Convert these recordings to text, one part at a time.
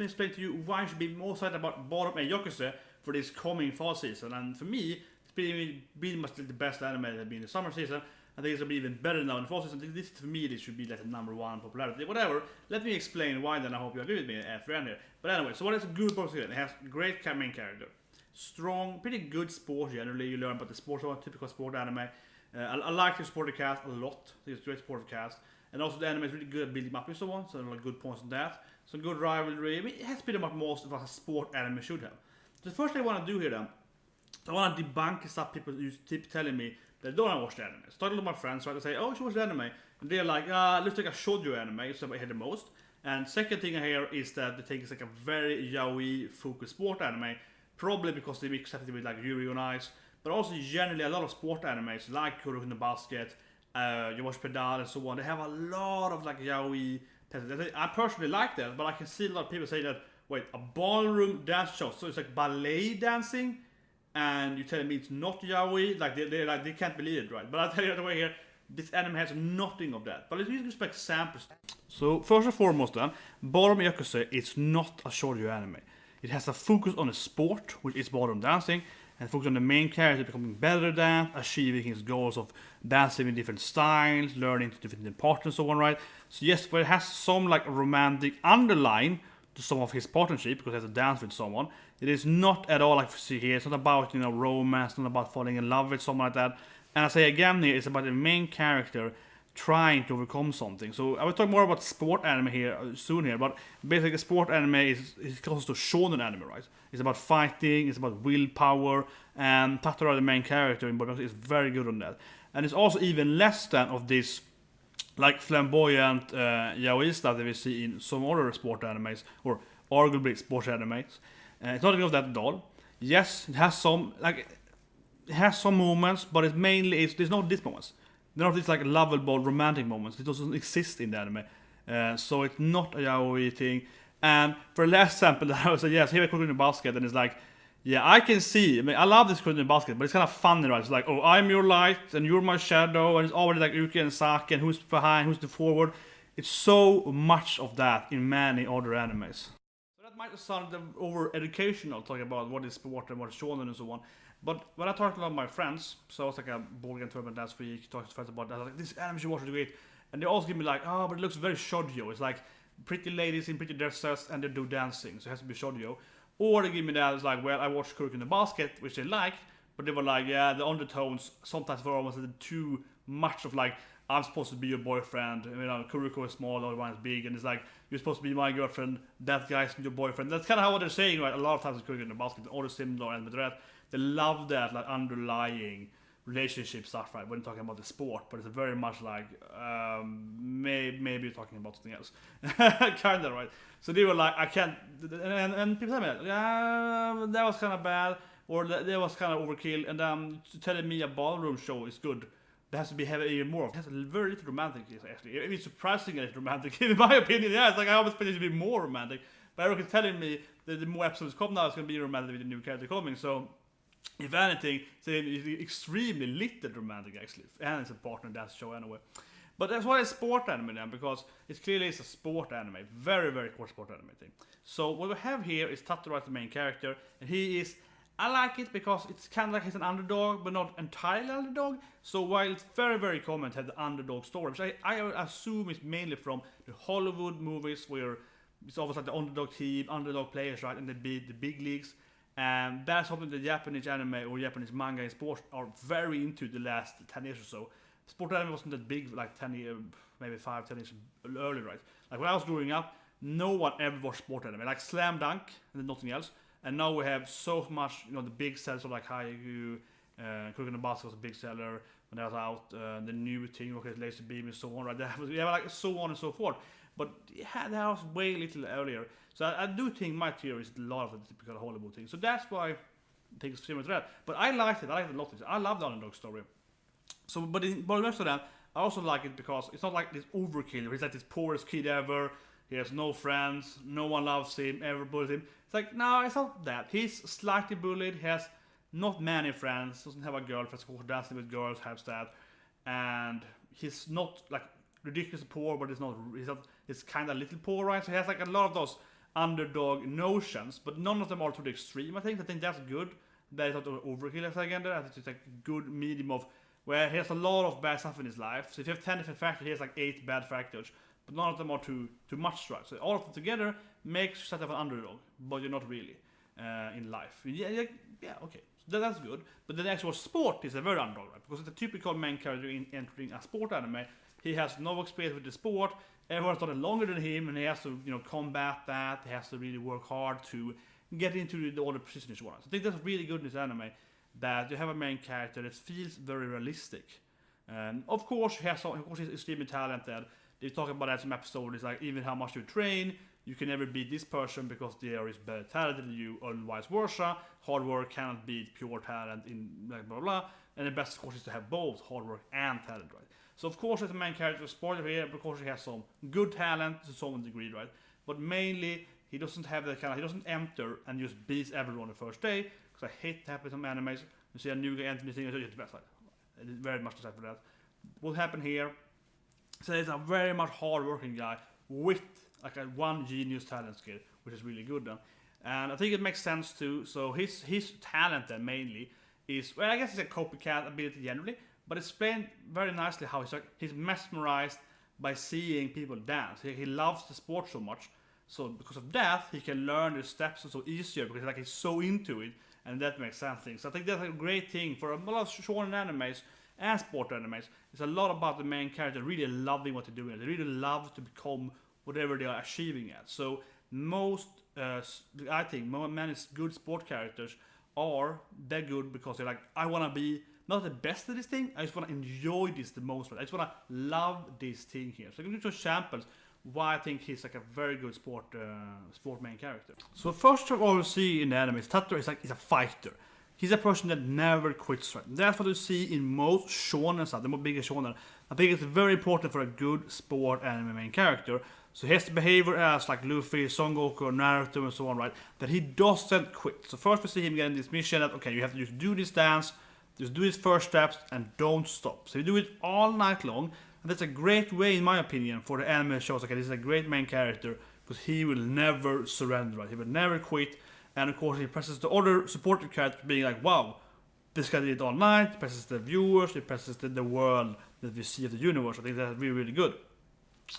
me explain to you why you should be more excited about Ballroom and Youkoso for this coming fall season. And for me, it's been much the best anime that has been in the summer season. I think it's gonna be even better now in the fall season. This for me, this should be like the #1 popularity. Whatever. Let me explain why. Then I hope you agree with me at the end here. But anyway, so what is a good about it? It has great main character, strong, pretty good sport generally. You learn about the sports, typical sport anime. I like the supporting cast a lot. It's a great supporting cast. And also the anime is really good at building up and so on, so there are good points on that. So good rivalry. I mean, it has pretty much most of what a sport anime should have. So the first thing I want to do here then, I want to debunk stuff people keep telling me that they don't want to watch the anime. So talking to my friends, right, I say, oh, you should watch the anime. And they're like, looks like a shoujo anime, so I hear the most. And second thing I hear is that they think it's like a very yaoi focused sport anime, probably because they mix it with like Yuri on Ice, but also generally a lot of sport animes like Kuroko no Basket, you watch Pedal and so on. They have a lot of like yaoi. I personally like that, but I can see a lot of people say that, wait, a ballroom dance show, so it's like ballet dancing, and you telling me it's not yaoi? Like they can't believe it, right? But I'll tell you the way here, this anime has nothing of that. But let's use some examples. So first and foremost then, Ballroom Youkoso is not a shoujo anime. It has a focus on a sport, which is ballroom dancing, and focus on the main character becoming better at that, achieving his goals of dancing in different styles, learning to different partners and so on, right? So yes, but it has some like romantic underline to some of his partnership because he has a dance with someone. It is not at all like we see here. It's not about, you know, romance, not about falling in love with someone like that. And I say again here, it's about the main character trying to overcome something. So I will talk more about sport anime here soon here, but basically sport anime is close to shonen anime, right? It's about fighting, it's about willpower, and Tataras, the main character in Ballroom, is very good on that. And it's also even less than of this like flamboyant yaoi stuff that we see in some other sport animes, or arguably sports animes. It's not enough that at all. Yes, it has some moments, but it mainly there's no these moments. There are these like lovable romantic moments. It doesn't exist in the anime, so it's not a yaoi thing. And for the last sample, I was like, yes, here I put in the basket, and it's like, yeah, I can see. I mean, I love this Korean basket, but it's kind of funny, right? It's like, oh, I'm your light and you're my shadow, and it's already like Uki and Saki, and who's behind, who's the forward. It's so much of that in many other animes. So that might sound over educational, talking about what is sport and what is shonen and so on. But when I talked to a lot of my friends, so I was like a board game tournament last week, talking to friends about that, I was like, this anime you watch is great. And they also give me like, oh, but it looks very shoujo. It's like pretty ladies in pretty dresses and they do dancing, so it has to be shoujo. Or they give me that, it's like, well, I watched Kuroko no Basket, which they liked, but they were like, yeah, the undertones sometimes were almost too much of like, I'm supposed to be your boyfriend, you know, Kuroko is small, the other one is big, and it's like, you're supposed to be my girlfriend, that guy's your boyfriend. That's kind of how they're saying, right? A lot of times in Kuroko no Basket, all the similar and with that, they love that like underlying relationship stuff, right? When talking about the sport, but it's very much like maybe you're talking about something else, kind of, right? So they were like, I can't, and people tell me, yeah, that was kind of bad, or that was kind of overkill, and telling me a ballroom show is good. There has to be even more. It has a very little romantic, actually. It's surprisingly romantic, in my opinion. Yeah, it's like I always expected it to be more romantic, but Eric is telling me that the more episodes come now, it's going to be romantic with the new character coming. So if anything, it's extremely little romantic actually, and it's a partner in that show anyway. But that's why it's sport anime then, because it clearly is a sport anime, very very core sport anime thing. So what we have here is Tataras, the main character, and he is. I like it because it's kind of like he's an underdog, but not entirely underdog. So while it's very very common to have the underdog story, which I assume is mainly from the Hollywood movies where it's always like the underdog team, underdog players, right, and they beat the big leagues. And that's something the Japanese anime or Japanese manga and sports are very into the last 10 years or so. Sport anime wasn't that big like 10 years, maybe 5-10 years earlier, right? Like when I was growing up, no one ever watched sport anime, like Slam Dunk and then nothing else. And now we have so much, you know, the big sellers of like Haikyuu, Kuroko no Basket was a big seller when that was out, the new thing, okay, Laser Beam and so on, right? We have like so on and so forth. But yeah, that was way little earlier. So I do think my theory is a lot of the typical Hollywood thing. So that's why I think it's similar to that. But I liked it. I liked it a lot. I love the underdog story. So, but in Ballroom of that, I also like it because it's not like this overkill. He's like this poorest kid ever. He has no friends. No one loves him. Everyone bullies him. It's like, no, it's not that. He's slightly bullied. He has not many friends. Doesn't have a girlfriend. So dancing with girls has that. And he's not like ridiculously poor, but it's not. He's kind of little poor, right? So he has like a lot of those underdog notions, but none of them are to the extreme. I think that's good. That is not overkill as again. I think it's like a good medium of where he has a lot of bad stuff in his life. So if you have 10 different factors, he has like 8 bad factors, but none of them are too much, right? So all of them together makes you set up an underdog, but you're not really in life. Yeah, okay. So that's good. But the actual sport is a very underdog, right? Because it's a typical main character entering a sport anime. He has no experience with the sport. Everyone's done it longer than him, and he has to, combat that. He has to really work hard to get into all the positions he wants. I think that's really good in this anime, that you have a main character that feels very realistic. And of course, he's extremely talented. They talk about that in some episode. It's like, even how much you train, you can never beat this person because they are better talented than you, or vice versa. Hard work cannot beat pure talent in blah blah blah. And the best, of course, is to have both hard work and talent, right? So of course, as a main character, spoiler here, because he has some good talent to some degree, right? But mainly, he doesn't have that he doesn't enter and just beats everyone the first day. Because I hate to happen with some animes. You see a new guy entering the thing, it's the best. Like, it is very much the same for that. What happened here? So he's a very much hard-working guy with like a one genius talent skill, which is really good then. And I think it makes sense too. So his talent then mainly is, well, I guess it's a copycat ability generally, but it's explained very nicely how he's mesmerized by seeing people dance. He loves the sport so much, so because of that he can learn the steps so easier because he's so into it, and that makes sense. So I think that's a great thing for a lot of shonen animes and sport animes. It's a lot about the main character really loving what they're doing. They really love to become whatever they are achieving at. So most, I think, many good sport characters are that good because they're like, I want to be not the best at this thing, I just want to enjoy this the most. I just want to love this thing here. So I can give you some examples why I think he's like a very good sport main character. So first of all, we see in the anime, Tataras is a fighter. He's a person that never quits, right? That's what you see in most shonen stuff, the biggest shonen. I think it's very important for a good sport anime main character. So he has the behavior as like Luffy, Son Goku, Naruto, and so on, right? That he doesn't quit. So first we see him getting this mission that, okay, you have to just do this dance, just do his first steps, and don't stop. So you do it all night long, and that's a great way, in my opinion, for the anime shows. Okay, this is a great main character, because he will never surrender, right? He will never quit, and of course he presses the other supporting character being like, wow, this guy did it all night. He presses the viewers, he presses the world that we see of the universe. I think that's really, really good.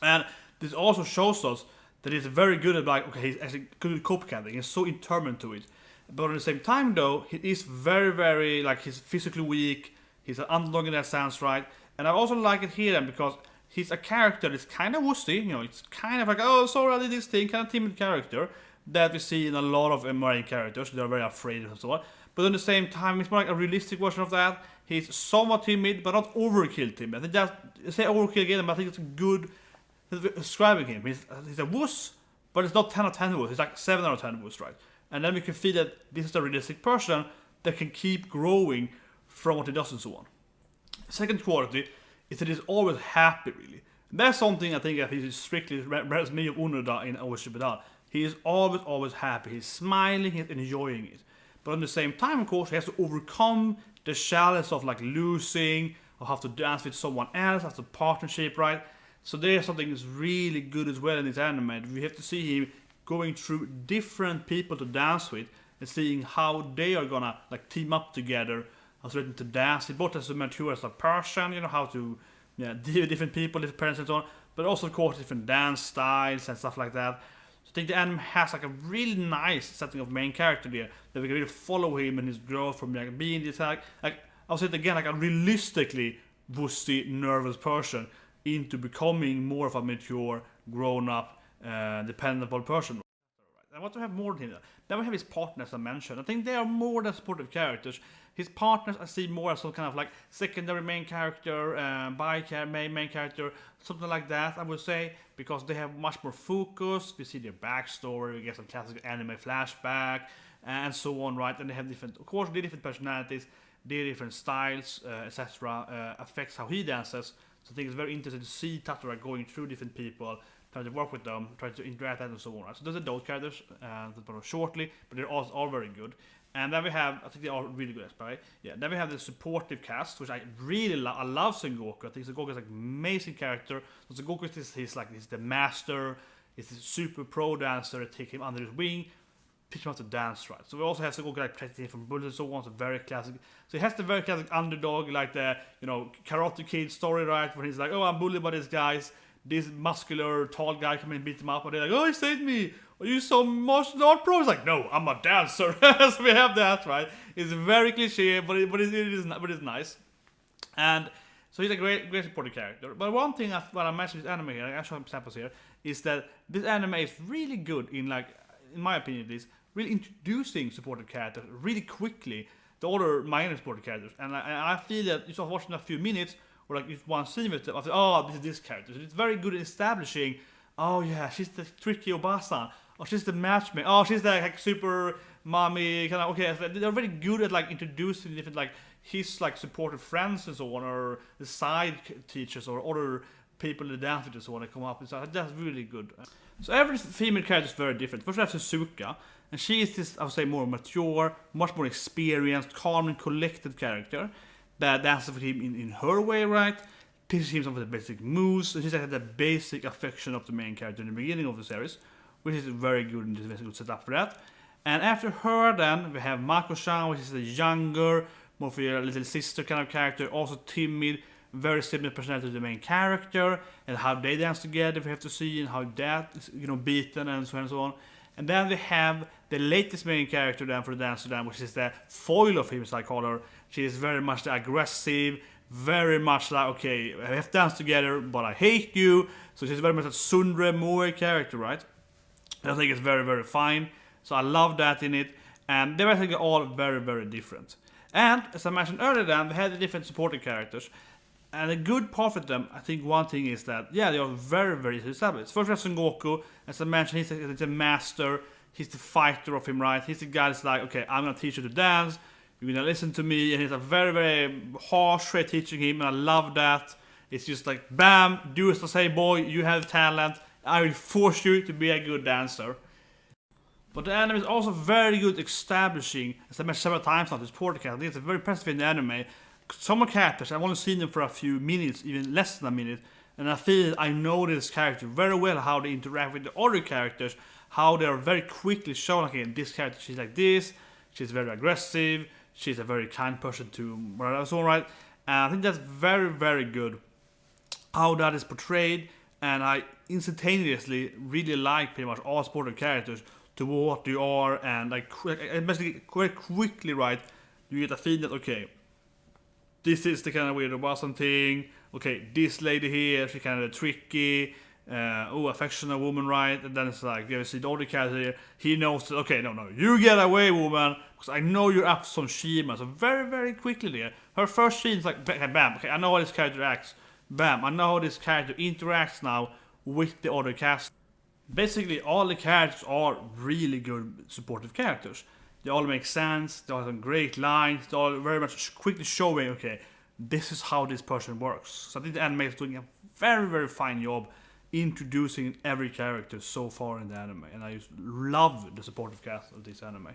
And this also shows us that he's very good at, like, okay, he's actually good at copycatting. He's so determined to it. But at the same time, though, he is very, very, like, he's physically weak. He's an underdog in that sense, right? And I also like it here then because he's a character that's kind of wussy. It's kind of like, oh, sorry, I did this thing, kind of timid character that we see in a lot of American characters. They're very afraid and so on. But at the same time, it's more like a realistic version of that. He's somewhat timid, but not overkill timid. I think that's, say overkill again, but I think it's a good describing him. He's a wuss, but it's not 10 out of 10 wuss. It's like 7 out of 10 wuss, right? And then we can feel that this is a realistic person that can keep growing from what he does and so on. Second quality is that he's always happy, really. And that's something I think that he strictly reminds me of Unoda in Oshibidal. He is always happy. He's smiling, he's enjoying it. But at the same time, of course, he has to overcome the challenge of like losing, or have to dance with someone else, have to partnership, right? So there's something that's really good as well in this anime. We have to see him going through different people to dance with and seeing how they are gonna like team up together as written to dance. He both has to mature as a person, how to deal with different people, different parents and so on, but also of course different dance styles and stuff like that. So I think the anime has like a really nice setting of main character there that we can really follow him and his growth from like being this like I'll say it again, like a realistically wussy, nervous person into becoming more of a mature, grown-up, dependable person. And what do we have more than that? Then we have his partners I mentioned. I think they are more than supportive characters. His partners I see more as some kind of like secondary main character, main character, something like that I would say, because they have much more focus. We see their backstory, we get some classic anime flashback, and so on, right? And they have different, of course, their different personalities, their different styles, etc. Affects how he dances. So I think it's very interesting to see Tatara going through different people, trying to work with them, trying to interact with them and so on. So those are those characters, shortly, but they're all very good. And then we have, I think they are really good, right? Yeah. Then we have the supportive cast, which I really love. I love Son Goku. I think Son Goku is like an amazing character. So Son Goku is he's the master. is a super pro dancer that take him under his wing, teach him how to dance right. So we also have to go like practicing from bullets and so on. So very classic. So he has the very classic underdog, like the Karate Kid story, right? Where he's like, oh, I'm bullied by these guys. This muscular tall guy come in and beat him up, and they're like, oh, he saved me. Are you so martial art pro? He's like, no, I'm a dancer. So we have that, right? It's very cliche, but it is nice. And so he's a great supporting character. But one thing when I mentioned this anime here, I show examples here, is that this anime is really good in my opinion, at least, really introducing supported characters really quickly, the other minor supported characters. And I feel that you start watching a few minutes, or like if one scene with them, I say, oh, this is this character. So it's very good at establishing, oh yeah, she's the tricky Obasan, oh, she's the matchmaker, oh, she's the like super mommy, kind of, okay. So they're very good at like introducing different like his like supportive friends and so on, or the side teachers or other people in the dance with and so on that come up. So that's really good. So every female character is very different. First we have Suzuka, and she is this, I would say, more mature, much more experienced, calm and collected character that dances with him in her way, right? Teaches him some of the basic moves, and she's like the basic affection of the main character in the beginning of the series, which is very good and very good setup for that. And after her, then we have Mako-chan, which is the younger, more of your little sister kind of character, also timid, very similar personality to the main character, and how they dance together we have to see, and how that is beaten and so on and so on. And then we have the latest main character then for the dance to them, which is the foil of him, as I call her. She is very much the aggressive, very much like, okay, we have to dance together, but I hate you. So she's very much a Sundre Moe character, right? I think it's very, very fine. So I love that in it. And they're actually all very, very different. And as I mentioned earlier, then we had the different supporting characters. And a good part of them, I think one thing is that, yeah, they are very, very established. First we have Son Goku. As I mentioned, he's a master. He's the fighter of him, right? He's the guy that's like, okay, I'm going to teach you to dance. You're going to listen to me. And he's a very, very harsh way teaching him. And I love that. It's just like, bam, do as I say, boy, you have talent. I will force you to be a good dancer. But the anime is also very good at establishing, as I mentioned several times now, this supporting character. It's very impressive in the anime. Some characters, I've only seen them for a few minutes, even less than a minute, and I feel I know this character very well, how they interact with the other characters, how they are very quickly shown, okay, this character, she's like this, she's very aggressive, she's a very kind person to, so right, and I think that's very, very good, how that is portrayed, and I instantaneously really like pretty much all supporting characters to what they are, and like, basically quite quickly, right, you get a feeling that, okay, this is the kind of weird Obasan thing. Okay, this lady here, she's kind of tricky. Affectionate woman, right? And then it's like, you see the other character here. He knows that, okay, no, you get away, woman. Because I know you're up to some shima. So very, very quickly there. Her first scene is like, bam, okay, I know how this character acts. Bam, I know how this character interacts now with the other cast. Basically, all the characters are really good supportive characters. They all make sense, they all have some great lines, they all very much quickly showing, okay, this is how this person works. So I think the anime is doing a very, very fine job introducing every character so far in the anime. And I just love the supportive cast of this anime.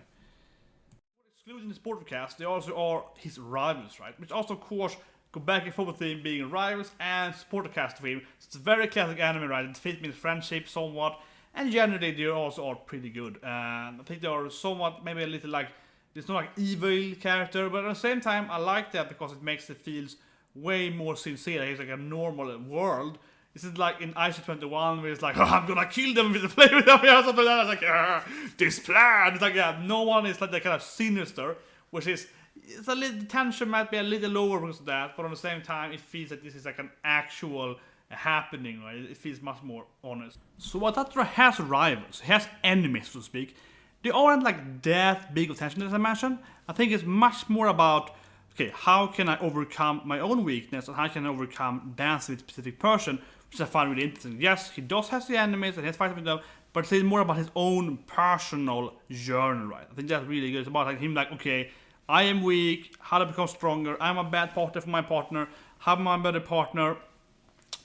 Excluding the supportive cast, they also are his rivals, right? Which also, of course, go back and forth with him being rivals and supportive cast of him. So it's a very classic anime, right? It fits me in friendship somewhat. And generally, they also are pretty good. I think they are somewhat, maybe a little like, it's not like evil character, but at the same time, I like that because it makes it feels way more sincere. It's like a normal world. This is like in IC21 where it's like, oh, I'm gonna kill them with the play with them or something like that. It's like, this plan. It's like, yeah, no one is like that kind of sinister, which is, it's a little, the tension might be a little lower because of that, but at the same time, it feels like this is like an actual happening, right? It feels much more honest. So what Tataras has rivals, he has enemies, so to speak. They aren't like that big of tension as I mentioned. I think it's much more about, okay, how can I overcome my own weakness and how can I overcome dancing with a specific person, which I find really interesting. Yes, he does have the enemies and he has fighting with them, but it's more about his own personal journey, right? I think that's really good. It's about like him like, okay, I am weak, how to become stronger, I'm a bad partner for my partner, how am I a better partner?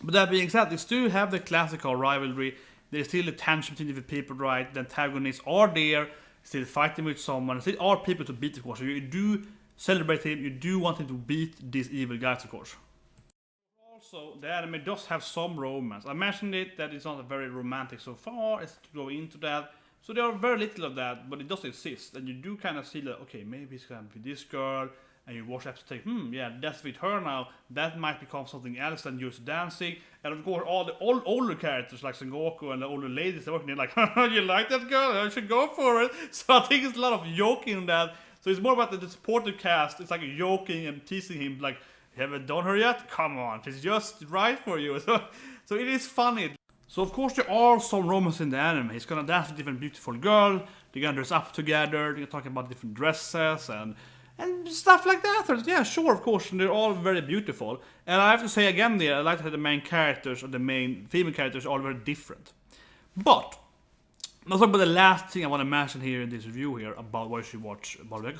But that being said, they still have the classical rivalry. There's still the tension between different people, right? The antagonists are there, still fighting with someone. Still are people to beat, of course. So you do celebrate him, you do want him to beat these evil guys, of course. Also, the anime does have some romance. I mentioned it that it's not very romantic so far. It's to go into that. So there are very little of that, but it does exist, and you do kind of see that, okay, maybe it's gonna be this girl, and you watch episode, yeah, that's with her now. That might become something else than just dancing. And of course, all the older characters like Sengoku and the older ladies are working there, like, you like that girl? I should go for it. So I think it's a lot of joking in that. So it's more about the supportive cast. It's like joking and teasing him, like, you haven't done her yet? Come on, she's just right for you. So it is funny. So of course there are some romance in the anime. He's gonna dance with different beautiful girl. They're gonna dress up together. They're talking about different dresses and stuff like that. Yeah, sure, of course. And they're all very beautiful. And I have to say again there, I like that the main characters or the main female characters are all very different. But let's talk about the last thing I want to mention here in this review here about why you should watch Ballroom.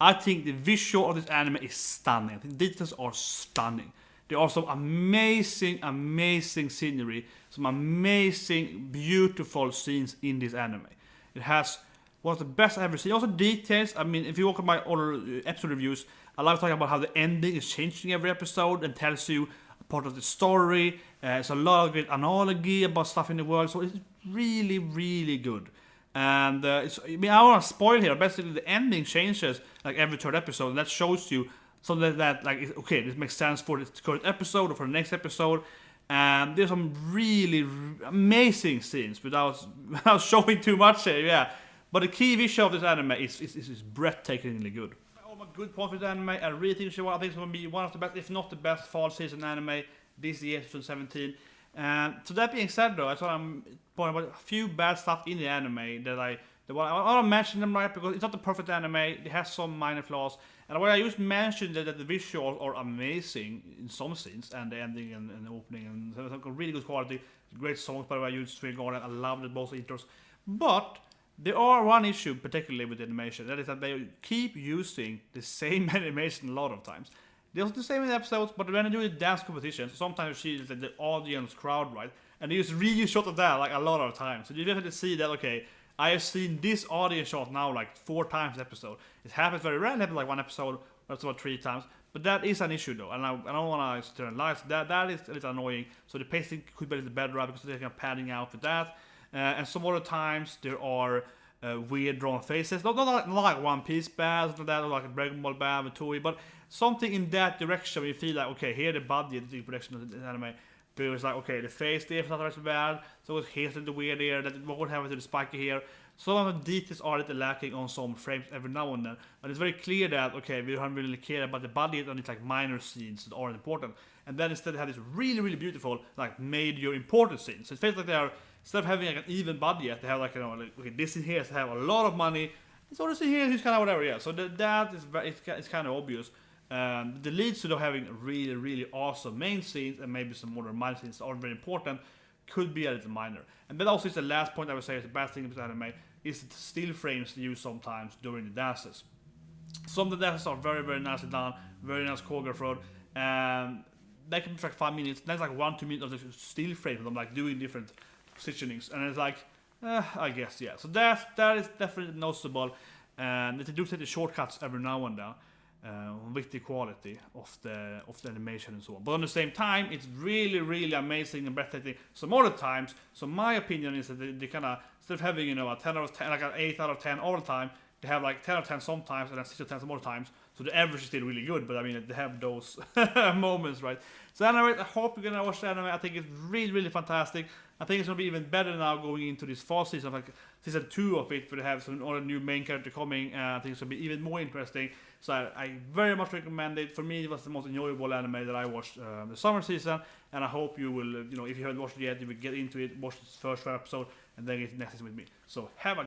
I think the visual of this anime is stunning. I think the details are stunning. There are some amazing, amazing scenery, some amazing, beautiful scenes in this anime. It has one of the best I've ever seen. Also details, I mean, if you look at my older episode reviews, I love talking about how the ending is changing every episode and tells you a part of the story. It's a lot of great analogy about stuff in the world, so it's really, really good. And I want to spoil here. Basically, the ending changes like every third episode, and that shows you something that like, okay, this makes sense for the current episode or for the next episode. And there's some really amazing scenes without showing too much here, yeah. But the key visual of this anime is breathtakingly good. All my good points with the anime, I really think it's going to be one of the best, if not the best, fall season anime this year, 2017. And so that being said, though, I thought I'm pointing about a few bad stuff in the anime that I don't mention them right because it's not the perfect anime. It has some minor flaws. And what I just mentioned that the visuals are amazing in some scenes, and the ending and the opening, and some really good quality. Great songs by the way, I used Swing Garden. I love the both intros. But there are one issue particularly with the animation. That is that they keep using the same animation a lot of times. They're the same in the episodes, but when they do the dance competitions, sometimes you see the audience crowd, right? And they just really shot of that like a lot of times. So you definitely see that, okay, I have seen this audience shot now like 4 times an episode. It happens very rarely, it happens like one episode, or about 3 times. But that is an issue though, and I don't want to turn lights. That is a little annoying. So the pacing could be a little better because they're kind of padding out with that. And some other times there are weird drawn faces. Not like One Piece bad, something like that, or like a Dragon Ball bad with Toei, but something in that direction where you feel like, okay, here the budget, the production of the anime. But it was like, okay, the face there is not very bad, so here's the weird here, that what would happen to the spiky here. Some of the details are a little lacking on some frames every now and then, but it's very clear that, okay, we don't really care about the budget and it's like minor scenes that aren't important. And then instead they have this really, really beautiful, like major important scenes. So it feels like they are, instead of having like an even budget, they have like, you know, like, okay, this in here has to have a lot of money. This other scene here is kind of whatever, yeah. So that is it's kind of obvious. The leads to having really, really awesome main scenes and maybe some more minor scenes that aren't very important could be a little minor. And that also is the last point I would say is the bad thing with anime is the still frames used sometimes during the dances. Some of the dances are very, very nicely done, very nice choreographed. They can be like 5 minutes. That's like 1-2 minutes of the still frames of them like doing different positionings, and it's like, I guess, yeah. So that is definitely noticeable, and they do take the shortcuts every now and then. With the quality of the animation and so on. But on the same time, it's really, really amazing and breathtaking some other times. So my opinion is that they kind of, instead of having, you know, a 10 out of 10, like an 8 out of 10 all the time, they have like 10 out of 10 sometimes and then 6 out of 10 some other times. So the average is still really good, but I mean, they have those moments, right? So anyway, I hope you're gonna watch the anime. I think it's really, really fantastic. I think it's gonna be even better now going into this fall season, like season 2 of it, where they have some other new main character coming. I think it's gonna be even more interesting. So I very much recommend it. For me, it was the most enjoyable anime that I watched the summer season, and I hope you will, you know, if you haven't watched it yet, you will get into it, watch this first episode, and then get next season with me. So have a